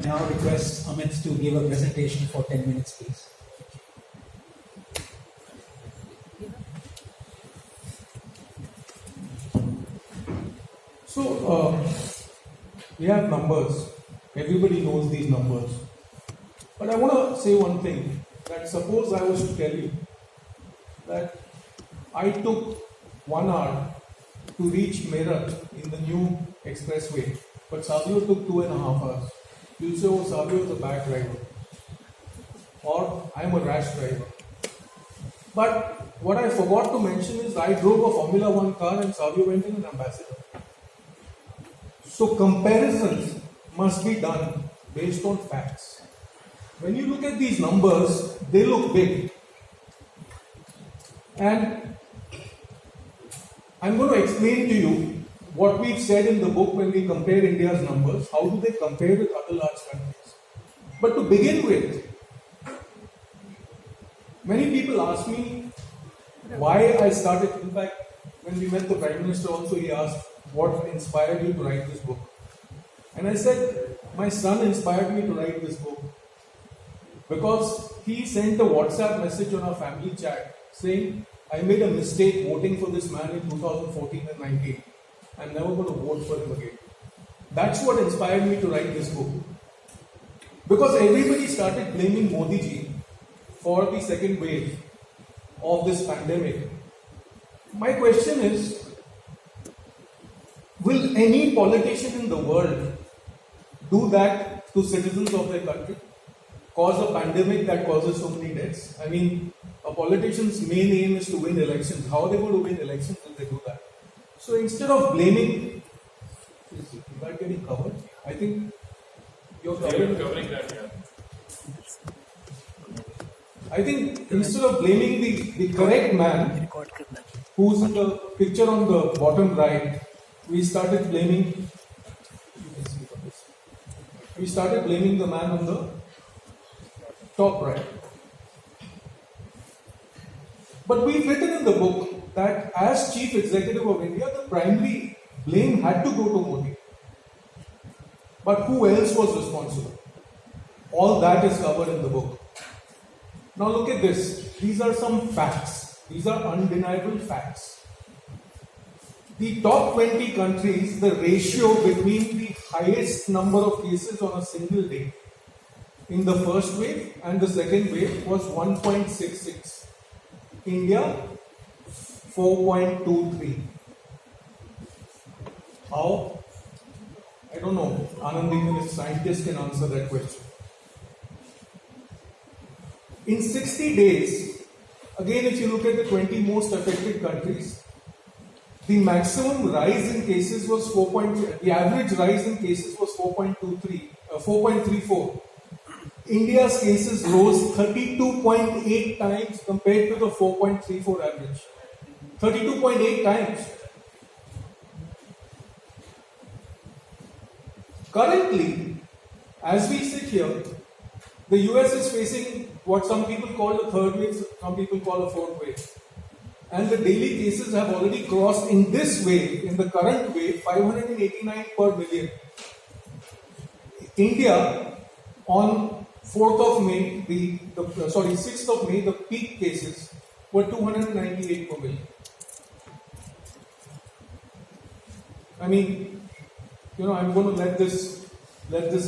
Now request Amit to give a presentation for 10 minutes, please. So, we have numbers. Everybody knows these numbers. But I want to say one thing, that suppose I was to tell you that I took 1 hour to reach Meerut in the new expressway, but Savio took 2.5 hours. You'll say, oh, Savio is a bad driver. Or I'm a rash driver. But what I forgot to mention is I drove a Formula One car and Savio went in an Ambassador. So comparisons must be done based on facts. When you look at these numbers, they look big. And I'm going to explain to you what we've said in the book when we compare India's numbers. How do they compare with other large countries? But to begin with, many people ask me why I started. In fact, when we met the Prime Minister also, he asked, what inspired you to write this book? And I said, my son inspired me to write this book because he sent a WhatsApp message on our family chat saying, I made a mistake voting for this man in 2014 and 19. I'm never going to vote for him again. That's what inspired me to write this book. Because everybody started blaming Modi ji for the second wave of this pandemic. My question is, will any politician in the world do that to citizens of their country? Cause a pandemic that causes so many deaths? I mean, a politician's main aim is to win elections. How are they going to win elections if they do that? So instead of blaming, is that getting covered? I think you're covering that, yeah. I think instead of blaming the correct man, who's in the picture on the bottom right, we started blaming the man on the top right. But we've written in the book that as Chief Executive of India, the primary blame had to go to Modi. But who else was responsible? All that is covered in the book. Now look at this. These are some facts. These are undeniable facts. The top 20 countries, the ratio between the highest number of cases on a single day in the first wave and the second wave was 1.66. India, 4.23. How? I don't know. Anand, even if scientists can answer that question. In 60 days, again, if you look at the 20 most affected countries, the maximum rise in cases was 4.3. The average rise in cases was 4.34. India's cases rose 32.8 times compared to the 4.34 average. 32.8 times. Currently, as we sit here, the US is facing what some people call a third wave, some people call a fourth wave. And the daily cases have already crossed in this wave, in the current wave, 589 per million. India, on 4th of May, 6th of May, the peak cases were 298 per million. I mean, I'm going to let this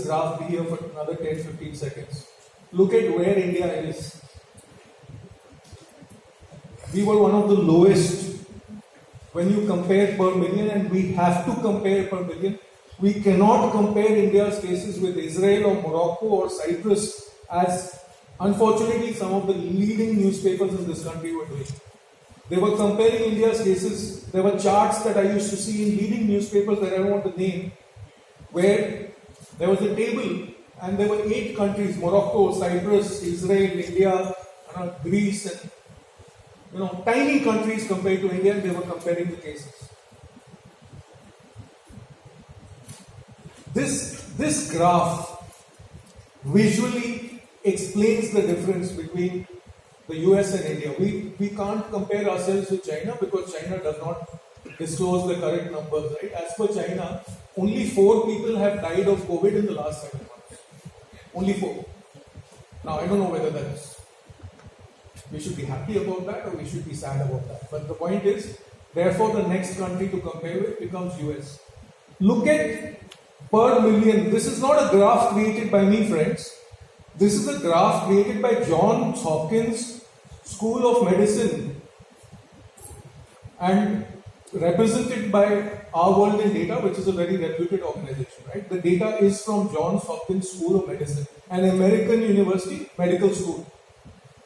graph be here for another 10-15 seconds. Look at where India is. We were one of the lowest when you compare per million, and we have to compare per million. We cannot compare India's cases with Israel or Morocco or Cyprus, as unfortunately some of the leading newspapers in this country were doing. They were comparing India's cases. There were charts that I used to see in leading newspapers that I don't want to name, where there was a table and there were 8 countries: Morocco, Cyprus, Israel, India, Greece, and tiny countries compared to India, and they were comparing the cases. This graph visually explains the difference between the US and India. We can't compare ourselves with China because China does not disclose the correct numbers, right? As per China, only 4 people have died of COVID in the last 7 months. Only 4. Now, I don't know whether we should be happy about that or we should be sad about that. But the point is, therefore, the next country to compare with becomes US. Look at per million. This is not a graph created by me, friends. This is a graph created by Johns Hopkins School of Medicine and represented by Our World in Data, which is a very reputed organization, right? The data is from Johns Hopkins School of Medicine, an American university medical school.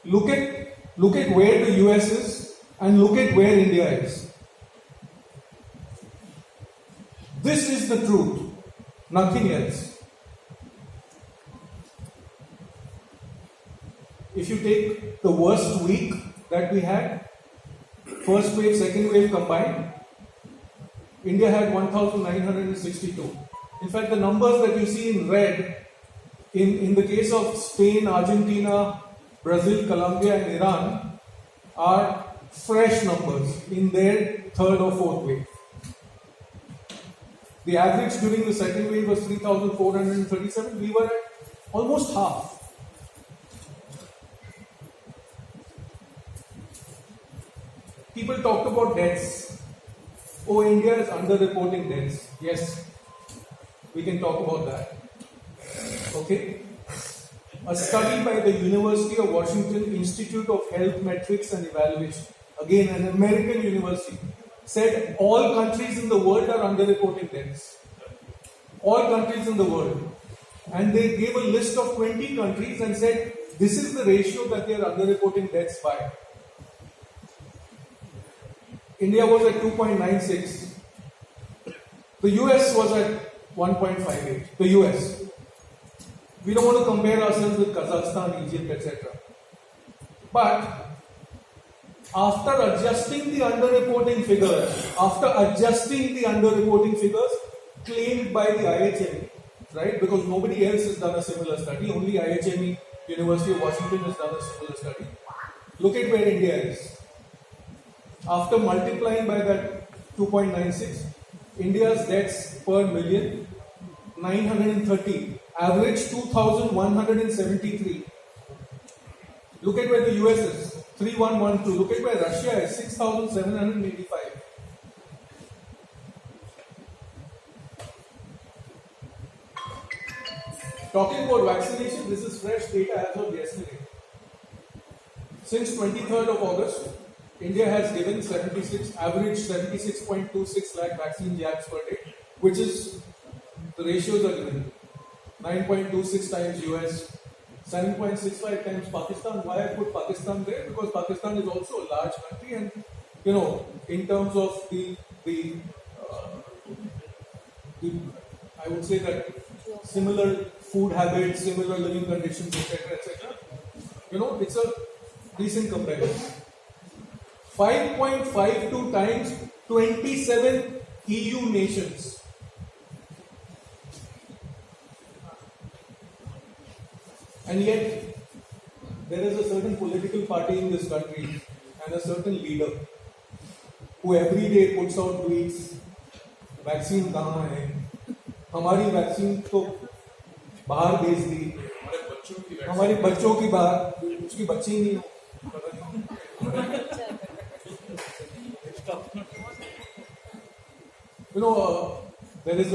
Look at where the US is and look at where India is. This is the truth, nothing else. If you take the worst week that we had, first wave, second wave combined, India had 1,962. In fact, the numbers that you see in red, in the case of Spain, Argentina, Brazil, Colombia and Iran, are fresh numbers in their third or fourth wave. The average during the second wave was 3,437. We were at almost half. People talked about deaths. Oh, India is underreporting deaths. Yes, we can talk about that. Okay. A study by the University of Washington Institute of Health Metrics and Evaluation, again an American university, said all countries in the world are underreporting deaths. All countries in the world. And they gave a list of 20 countries and said this is the ratio that they are underreporting deaths by. India was at 2.96. The US was at 1.58. The US. We don't want to compare ourselves with Kazakhstan, Egypt, etc. But after adjusting the underreporting figures claimed by the IHME, right? Because nobody else has done a similar study, only IHME, University of Washington has done a similar study. Look at where India is. After multiplying by that 2.96, India's deaths per million, 930, average 2,173. Look at where the US is, 3,112. Look at where Russia is, 6,785. Talking about vaccination, this is fresh data as of yesterday. Since 23rd of August, India has given average 76.26 lakh vaccine jabs per day, which is, the ratios are given. 9.26 times US, 7.65 times Pakistan. Why I put Pakistan there? Because Pakistan is also a large country and, in terms of the I would say that similar food habits, similar living conditions, etc., it's a decent comparison. 5.52 times 27 EU nations. And yet, there is a certain political party in this country and a certain leader who every day puts out tweets, vaccine कहाँ है? हमारी vaccine तो बाहर भेज दी, हमारे बच्चों की बाहर, उसकी बच्ची नहीं हो. There is a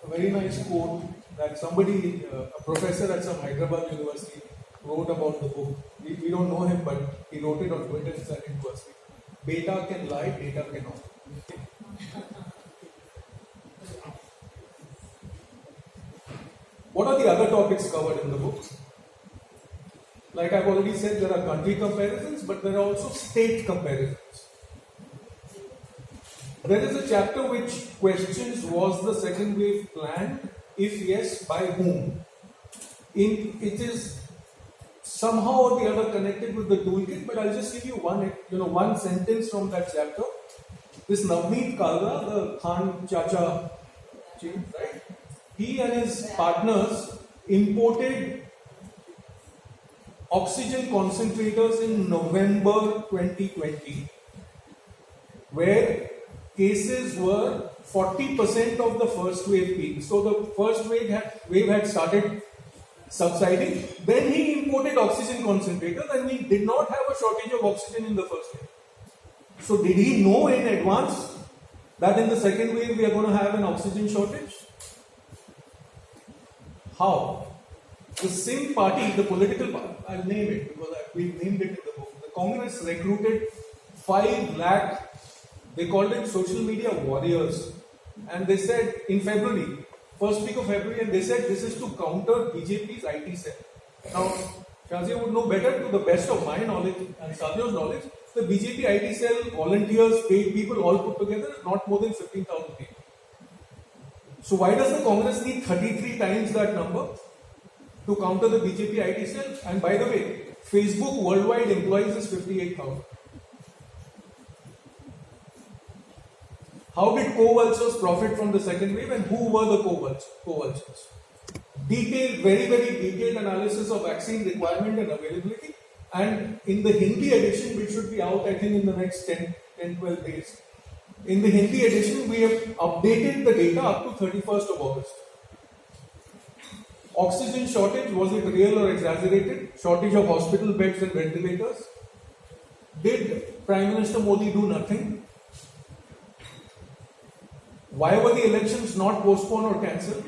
very nice quote that somebody, a professor at some Hyderabad university, wrote about the book. We don't know him, but he wrote it on Twitter and sent it to us. Beta can lie, data cannot. What are the other topics covered in the book? Like I've already said, there are country comparisons, but there are also state comparisons. There is a chapter which questions, was the second wave planned? If yes, by whom? It is somehow or the other connected with the toolkit, but I'll just give you one sentence from that chapter. This Navneet Kalra, the Khan Chacha chief, right? He and his partners imported oxygen concentrators in November 2020, where cases were 40% of the first wave peak. So the first wave had started subsiding. Then he imported oxygen concentrators and we did not have a shortage of oxygen in the first wave. So did he know in advance that in the second wave we are going to have an oxygen shortage? How? The same party, the political party, I'll name it because we named it in the book. The Congress recruited 5 lakh, they called it social media warriors. And they said in February, first week of February, and they said this is to counter BJP's IT cell. Now, Shazia would know better, to the best of my knowledge and Sadhya's knowledge, the BJP IT cell, volunteers, paid people all put together is not more than 15,000 people. So why does the Congress need 33 times that number to counter the BJP IT cell? And by the way, Facebook worldwide employees is 58,000. How did co-vultures profit from the second wave and who were the co-vultures? Detailed, very, very detailed analysis of vaccine requirement and availability. And in the Hindi edition, which should be out, I think, in the next 10-12 days. In the Hindi edition, we have updated the data up to 31st of August. Oxygen shortage, was it real or exaggerated? Shortage of hospital beds and ventilators. Did Prime Minister Modi do nothing? Why were the elections not postponed or cancelled?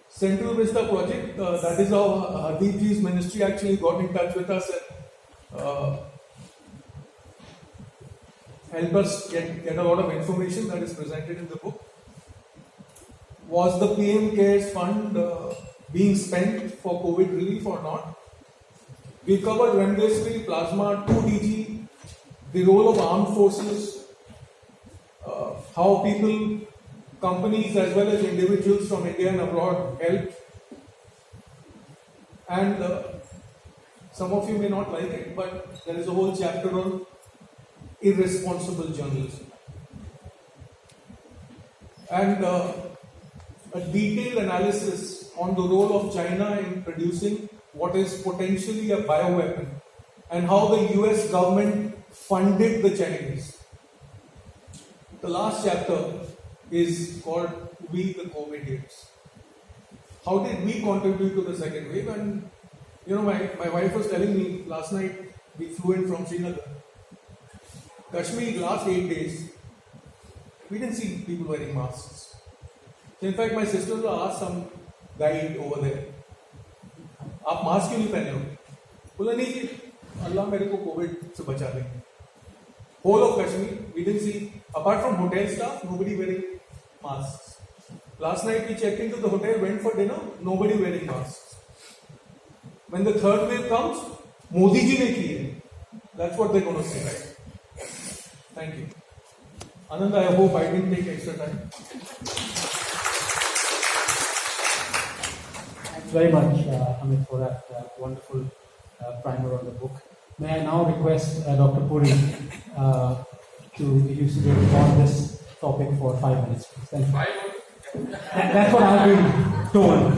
Central Vista project, that is how Hardeep ji's ministry actually got in touch with us and helped us get a lot of information that is presented in the book. Was the PM CARES fund being spent for COVID relief or not? We covered remdesivir, plasma, 2DG, the role of armed forces, how people, companies as well as individuals from India and abroad helped. And some of you may not like it, but there is a whole chapter on irresponsible journalism. And a detailed analysis on the role of China in producing what is potentially a bioweapon and how the US government funded the Chinese. The last chapter is called We the COVID-8s. How did we contribute to the second wave? And you know, my wife was telling me last night, we flew in from Srinagar. Kashmir, last 8 days, we didn't see people wearing masks. So in fact, my sister-in-law asked some guide over there, आप mask क्यों नहीं पहने हो? बोला नहीं जी, अल्लाह मेरे को Covid से बचा लेंगे. Whole of Kashmir, we didn't see, apart from hotel staff, nobody wearing masks. Last night we checked into the hotel, went for dinner, nobody wearing masks. When the third wave comes, Modi ji ne ki hai. That's what they're going to say, right? Thank you. Anand, I hope I didn't take extra time. Thanks very much, Amit, for that wonderful primer on the book. May I now request Dr. Puri to elucidate on this topic for 5 minutes, please. Thank you. That's what I've been told.